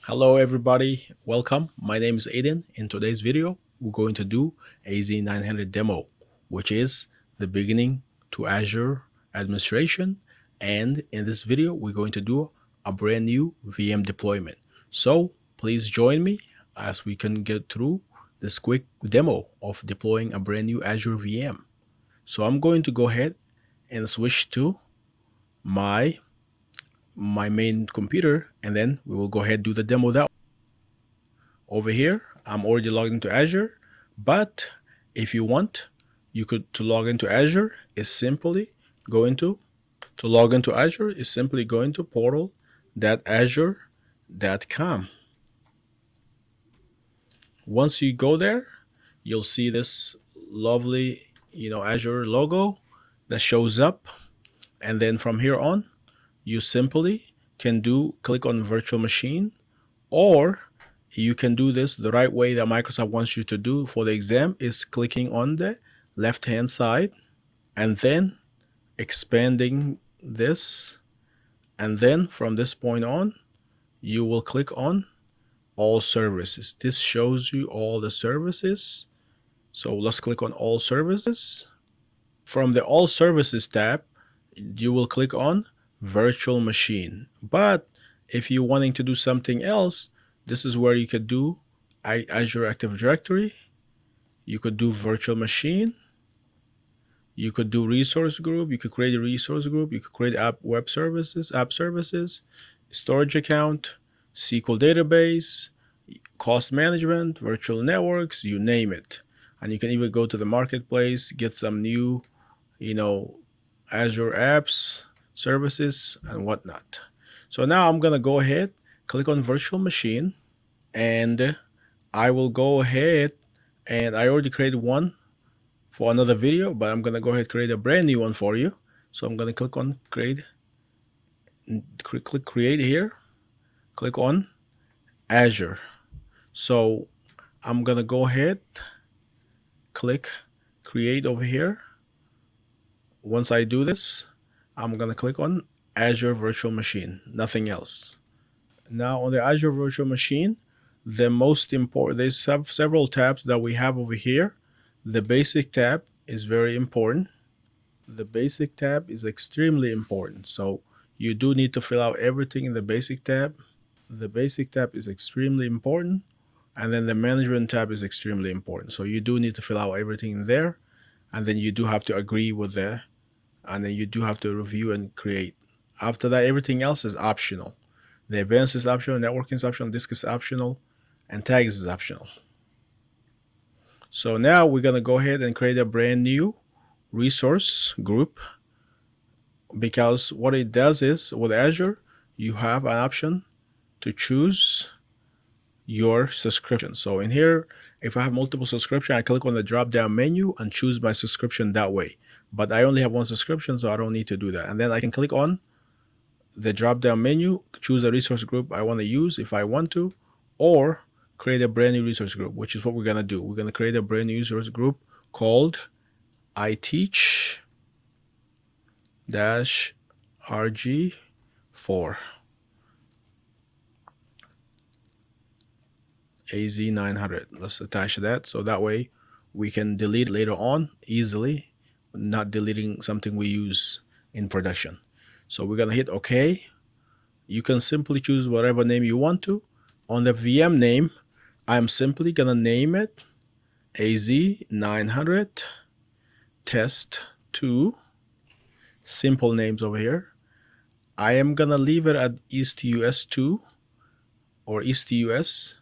Hello everybody, welcome. My name is Aiden. In today's video, we're going to do AZ-900 demo, which is the beginning to Azure administration. And in this video, we're going to do a brand new VM deployment. So please join me as we can get through this quick demo of deploying a brand new Azure VM. So I'm going to go ahead and switch to my main computer, and then we will go ahead and do the demo that way. Over here, I'm already logged into Azure, but if you want, you could to log into Azure is simply go into to log into Azure is simply go into portal.azure.com. Once you go there, you'll see this lovely, Azure logo that shows up, and then from here on, you simply can click on virtual machine, or you can do this the right way that Microsoft wants you to do for the exam is clicking on the left hand side and then expanding this, and then from this point on you will click on all services. This shows you all the services, so let's click on all services. From the all services tab, you will click on virtual machine, but if you're wanting to do something else, this is where you could do Azure Active Directory, you could do virtual machine, you could do resource group, you could create a resource group, you could create app services, storage account, SQL database, cost management, virtual networks, you name it. And you can even go to the marketplace, get some new, Azure apps, services, and whatnot. So now I'm going to go ahead, click on virtual machine, and I will go ahead, and I already created one for another video, but I'm going to go ahead and create a brand new one for you. So I'm going to click on create, click create here, click on Azure. So I'm going to go ahead, click create over here. Once I do this, I'm going to click on Azure Virtual Machine, nothing else. Now on the Azure Virtual Machine, the most important, there's several tabs that we have over here. The basic tab is very important. The basic tab is extremely important. So you do need to fill out everything in the basic tab. The basic tab is extremely important. And then the management tab is extremely important. So you do need to fill out everything in there. And then you do have to agree with that. And then you do have to review and create. After that, everything else is optional. The advanced is optional, networking is optional, disk is optional, and tags is optional. So now we're going to go ahead and create a brand new resource group, because what it does is with Azure, you have an option to choose your subscription. So in here, if I have multiple subscription, I click on the drop down menu and choose my subscription that way. But I only have one subscription, so I don't need to do that. And then I can click on the drop down menu, choose a resource group I want to use if I want to, or create a brand new resource group, which is what we're going to do. We're going to create a brand new resource group called I Teach RG4 AZ-900. Let's attach that, so that way we can delete later on easily, not deleting something we use in production. So we're going to hit OK. You can simply choose whatever name you want to. On the VM name, I'm simply going to name it AZ-900 Test 2. Simple names over here. I am going to leave it at EastUS2 or EastUS,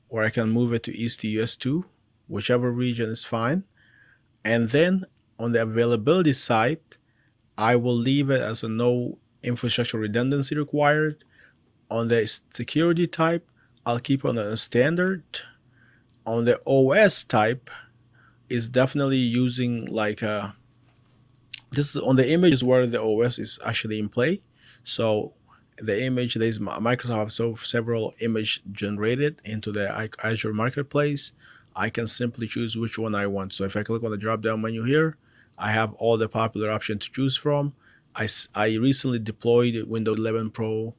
or I can move it to EastUS2, whichever region is fine. And then on the availability side, I will leave it as a no infrastructure redundancy required. On the security type, I'll keep on a standard. On the OS type, is definitely using like this is on the images where the OS is actually in play. So the image, there's Microsoft several image generated into the Azure Marketplace. I can simply choose which one I want. So if I click on the drop down menu here, I have all the popular options to choose from. I recently deployed Windows 11 Pro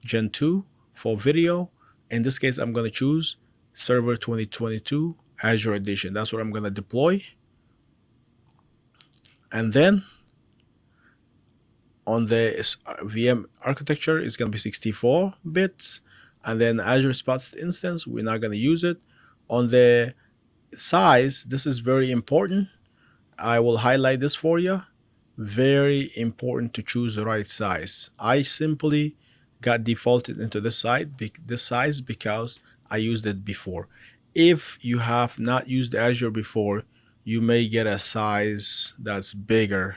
Gen 2 for video, In this case, I'm going to choose Server 2022 Azure Edition. That's what I'm going to deploy. And then on the VM architecture, it's going to be 64 bits. And then Azure Spots instance, we're not going to use it. On the size, this is very important. I will highlight this for you. Very important to choose the right size. I simply got defaulted into this size because I used it before. If you have not used Azure before, you may get a size that's bigger,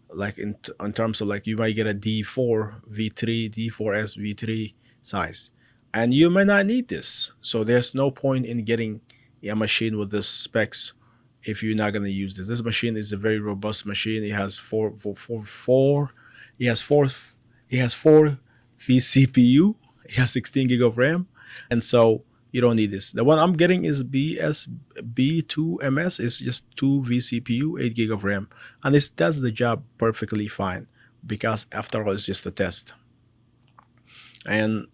like in terms of, like, you might get a D4 V3, D4S V3 size, and you may not need this. So there's no point in getting a machine with this specs if you're not going to use this. This machine is a very robust machine. It has it has four, it has four vCPU. It has 16 gig of RAM, and so you don't need this. The one I'm getting is B2MS. It's just 2 vCPU, 8 gig of RAM, and this does the job perfectly fine because after all, it's just a test. And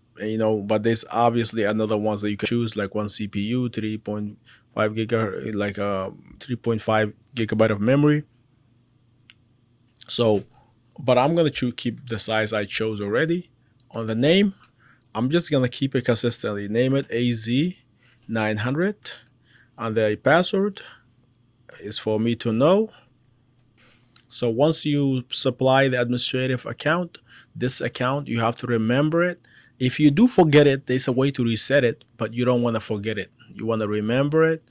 but there's obviously another ones that you can choose, like one CPU, 3.5 giga, like 3.5 gigabyte of memory. So, but I'm gonna keep the size I chose already. On the name, I'm just gonna keep it consistently. Name it AZ-900, and the password is for me to know. So once you supply the administrative account, this account, you have to remember it. If you do forget it, there's a way to reset it, but you don't want to forget it. You want to remember it.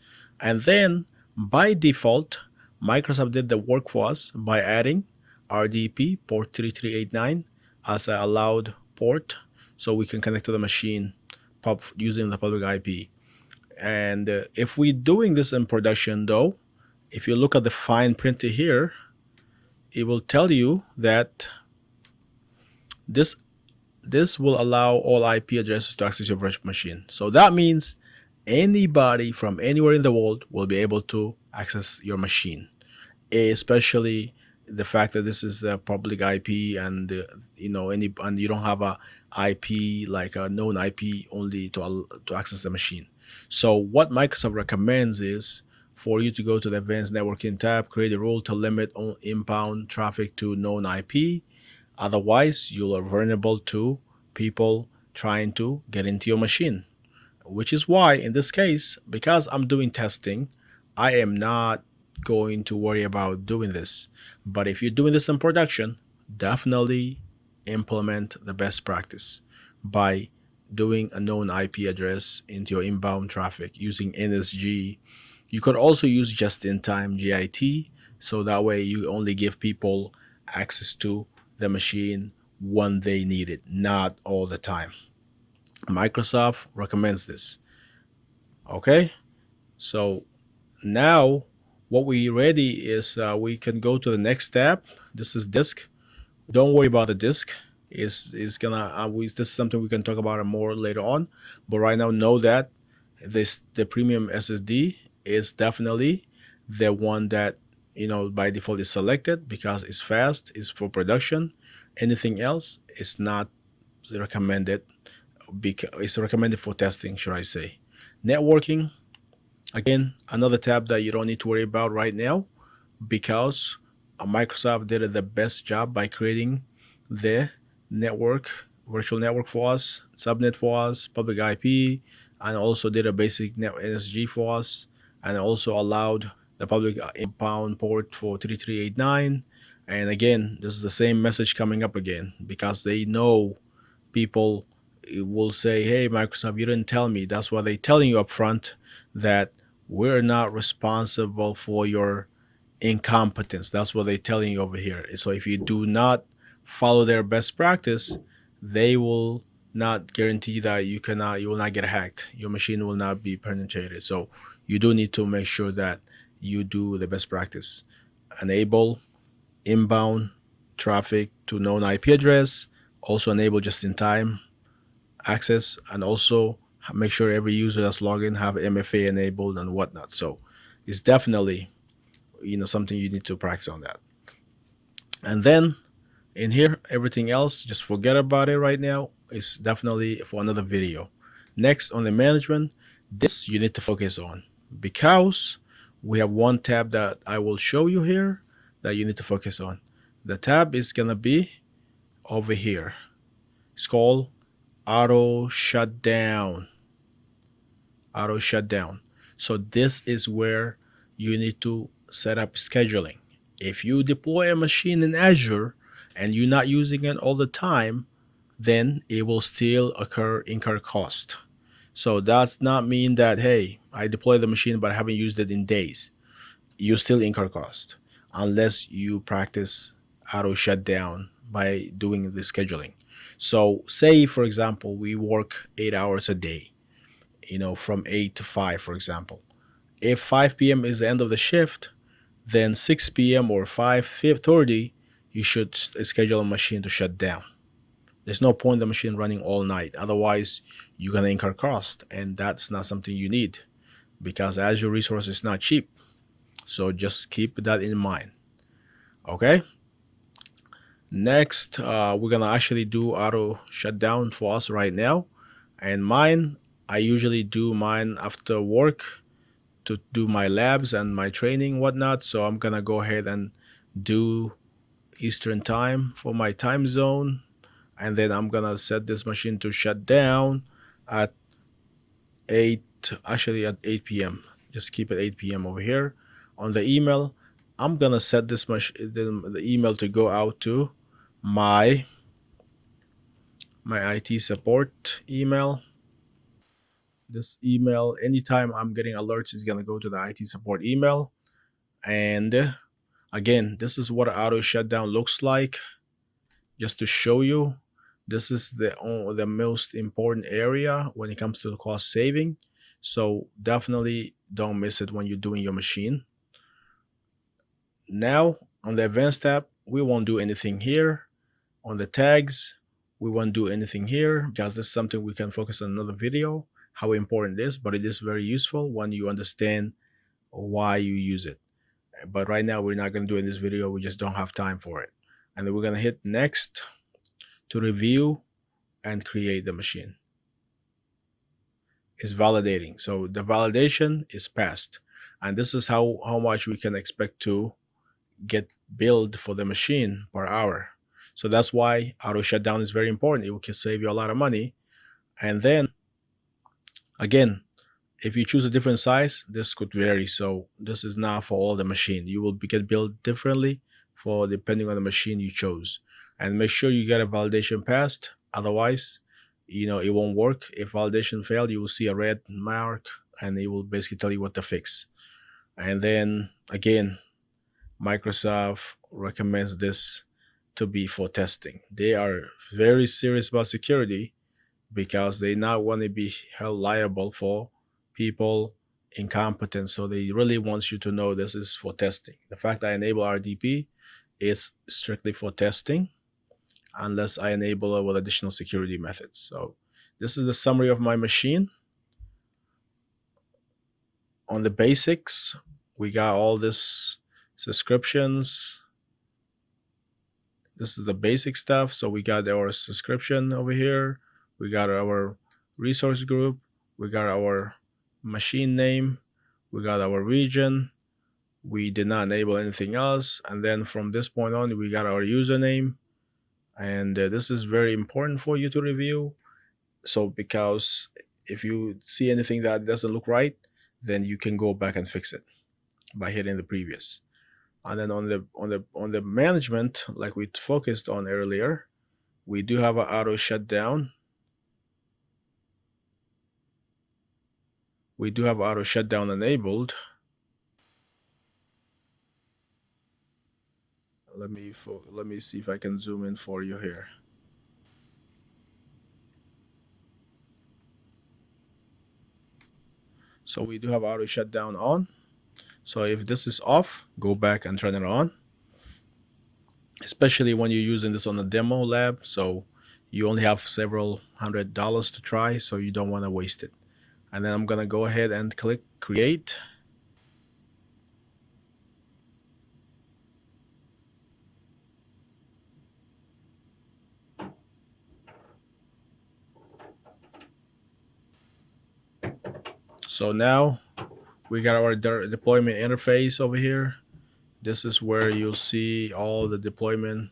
And then by default, Microsoft did the work for us by adding RDP port 3389 as an allowed port, so we can connect to the machine using the public IP. And if we're doing this in production, though, if you look at the fine print here, it will tell you that this will allow all IP addresses to access your virtual machine. So that means anybody from anywhere in the world will be able to access your machine, especially the fact that this is a public IP, and and you don't have a IP, like a known IP, only to access the machine. So what Microsoft recommends is for you to go to the Advanced Networking tab, create a rule to limit inbound traffic to known IP. Otherwise, you are vulnerable to people trying to get into your machine, which is why in this case, because I'm doing testing, I am not going to worry about doing this. But if you're doing this in production, definitely implement the best practice by doing a known IP address into your inbound traffic using NSG. You could also use just-in-time JIT, so that way you only give people access to the machine when they need it, not all the time. Microsoft recommends this. Okay, so now what we ready is we can go to the next tab. This is disk. Don't worry about the disk. Is gonna this is something we can talk about more later on. But right now, know that the premium SSD is definitely the one that by default is selected because it's fast, it's for production. Anything else is not recommended, because it's recommended for testing, should I say. Networking, again, another tab that you don't need to worry about right now, because Microsoft did the best job by creating the virtual network for us, subnet for us, public IP, and also did a basic NSG for us, and also allowed the public inbound port for 3389. And again, this is the same message coming up again, because they know people will say, hey, Microsoft, you didn't tell me. That's why they're telling you up front that we're not responsible for your incompetence. That's what they're telling you over here. So if you do not follow their best practice, they will not guarantee that you will not get hacked. Your machine will not be penetrated. So you do need to make sure that you do the best practice. Enable inbound traffic to known IP address. Also enable just-in-time access, and also make sure every user that's logged in have MFA enabled and whatnot. So it's definitely something you need to practice on that. And then in here, everything else, just forget about it right now. It's definitely for another video. Next, on the management, this you need to focus on because we have one tab that I will show you here that you need to focus on. The tab is gonna be over here. It's called auto shutdown. Auto shutdown. So this is where you need to set up scheduling. If you deploy a machine in Azure and you're not using it all the time, then it will still incur cost. So that's not mean that hey, I deployed the machine but I haven't used it in days. You still incur cost unless you practice auto shutdown by doing the scheduling. So say for example we work 8 hours a day, from 8 to 5, for example. If 5 p.m. is the end of the shift, then 6 p.m. or 5:30, you should schedule a machine to shut down. There's no point in the machine running all night. Otherwise, you're gonna incur cost, and that's not something you need because Azure resource is not cheap. So just keep that in mind. Okay. Next, we're gonna actually do auto shutdown for us right now, and mine. I usually do mine after work to do my labs and my training whatnot. So I'm gonna go ahead and do Eastern time for my time zone, and then I'm gonna set this machine to shut down at 8, actually at 8 p.m. Just keep it 8 p.m. over here. On the email, I'm gonna set the email to go out to my IT support email. This email, anytime I'm getting alerts, is gonna go to the IT support email. And again, this is what auto shutdown looks like. Just to show you, this is the most important area when it comes to the cost saving. So definitely don't miss it when you're doing your machine. Now on the advanced tab, we won't do anything here. On the tags, we won't do anything here because this is something we can focus on another video, how important it is, but it is very useful when you understand why you use it. But right now we're not going to do it in this video. We just don't have time for it. And then we're going to hit next to review and create the machine. It's validating. So the validation is passed. And this is how much we can expect to get billed for the machine per hour. So that's why auto shutdown is very important. It can save you a lot of money. And then again, if you choose a different size, this could vary. So this is not for all the machine. You will get billed differently for depending on the machine you chose. And make sure you get a validation passed. Otherwise, it won't work. If validation failed, you will see a red mark and it will basically tell you what to fix. And then again, Microsoft recommends this to be for testing. They are very serious about security because they not want to be held liable for people incompetent. So they really want you to know this is for testing. The fact I enable RDP is strictly for testing unless I enable it with additional security methods. So this is the summary of my machine. On the basics, we got all this subscriptions. This is the basic stuff. So we got our subscription over here. We got our resource group. We got our machine name. We got our region. We did not enable anything else. And then from this point on, we got our username. And this is very important for you to review. So because if you see anything that doesn't look right, then you can go back and fix it by hitting the previous. And then on the management, like we focused on earlier, we do have an auto shutdown. We do have auto shutdown enabled. Let me see if I can zoom in for you here. So we do have auto shutdown on. So if this is off, go back and turn it on. Especially when you're using this on a demo lab, so you only have several $100s to try, so you don't want to waste it. And then I'm gonna go ahead and click create. So now we got our deployment interface over here. This is where you'll see all the deployment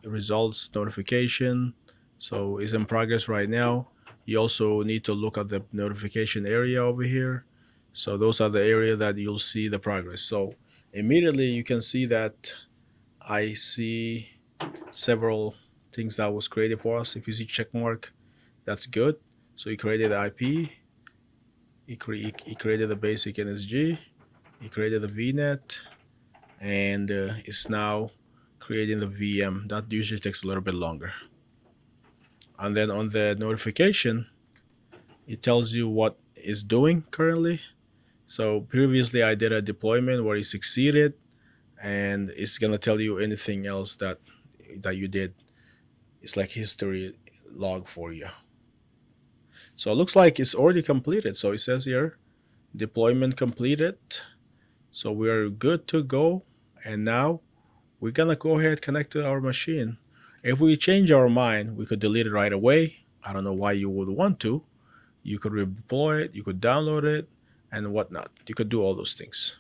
results notification. So it's in progress right now. You also need to look at the notification area over here. So those are the area that you'll see the progress. So immediately you can see that I see several things that was created for us. If you see check mark, that's good. So he created the IP, he created the basic NSG, he created the VNet, and it's now creating the VM. That usually takes a little bit longer. And then on the notification, it tells you what it's doing currently. So previously I did a deployment where it succeeded, and it's gonna tell you anything else that you did. It's like history log for you. So it looks like it's already completed. So it says here deployment completed. So we are good to go. And now we're gonna go ahead and connect to our machine. If we change our mind, we could delete it right away. I don't know why you would want to. You could redeploy it, you could download it, and whatnot. You could do all those things.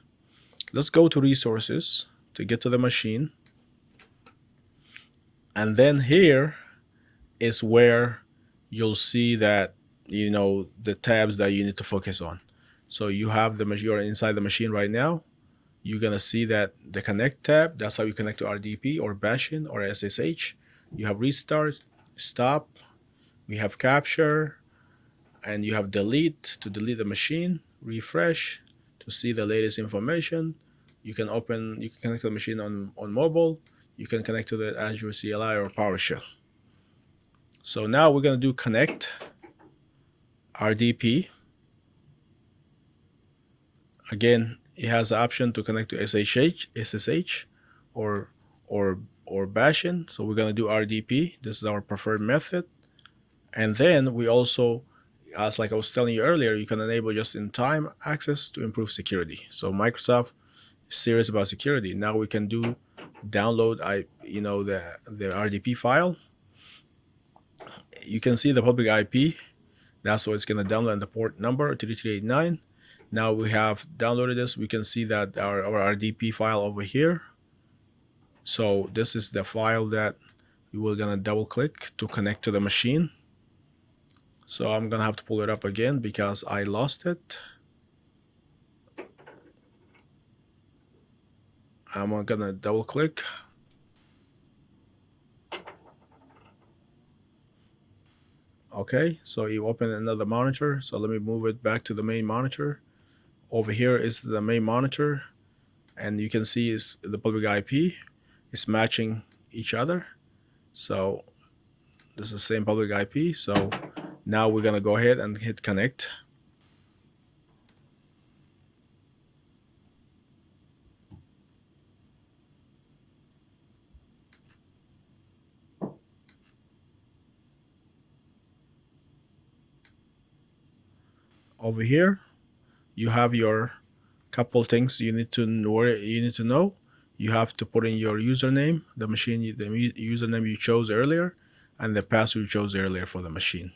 Let's go to resources to get to the machine. And then here is where you'll see that the tabs that you need to focus on. So you have you're inside the machine right now. You're gonna see that the connect tab, that's how you connect to RDP or bashing or SSH. You have restart, stop, we have capture, and you have delete to delete the machine, refresh to see the latest information. You can connect to the machine on mobile. You can connect to the Azure CLI or PowerShell. So now we're going to do connect RDP. Again, it has the option to connect to SSH or or bashing. So we're going to do RDP. This is our preferred method. And then we also, as like I was telling you earlier, you can enable just-in-time access to improve security. So Microsoft is serious about security. Now we can do download the RDP file. You can see the public IP. That's what it's going to download, and the port number 3389. Now we have downloaded this. We can see that our RDP file over here. So this is the file that we were going to double click to connect to the machine. So I'm going to have to pull it up again because I lost it. I'm going to double click. Okay, so you open another monitor. So let me move it back to the main monitor. Over here is the main monitor, and you can see is the public IP is matching each other. So this is the same public IP. So now we're gonna go ahead and hit connect. Over here, you have your couple things you need to know. You have to put in your username, the username you chose earlier, and the password you chose earlier for the machine.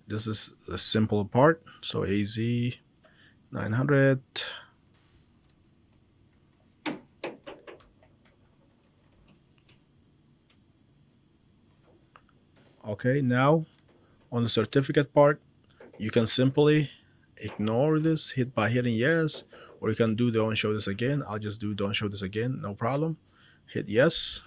This is the simple part. So AZ-900. Okay, now on the certificate part, you can simply ignore this hit by hitting yes, or you can do don't show this again. I'll just do don't show this again, no problem. Hit yes.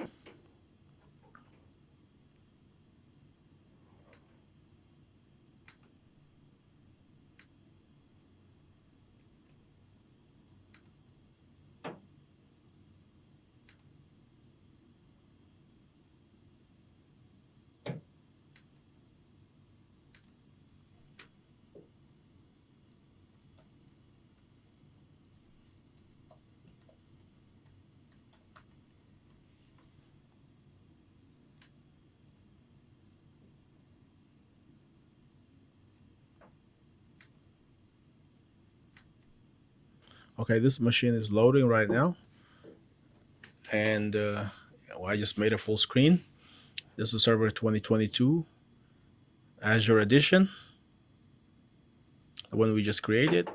Okay, this machine is loading right now, and I just made a full screen. This is server 2022 Azure Edition. the one we just created.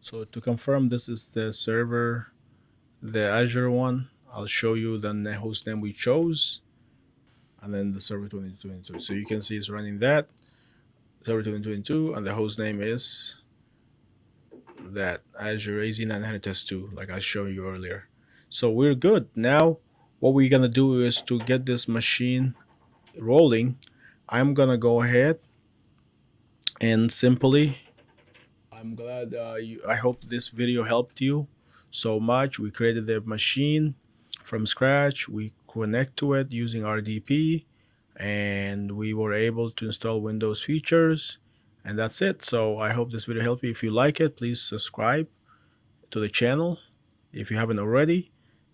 So to confirm, this is the server, the Azure one. I'll show you the host name we chose, and then the server 2022. So you can see it's running that server 2022, and the host name is that Azure AZ-900 test 2, like I showed you earlier. So we're good. Now, what we're gonna do is to get this machine rolling. I'm gonna go ahead and simply. I'm glad I hope this video helped you so much. We created the machine from scratch. We connect to it using RDP, and we were able to install Windows features, and that's it. So I hope this video helped you. If you like it, please subscribe to the channel if you haven't already.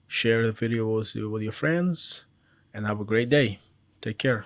Share the video with your friends, and have a great day. Take care.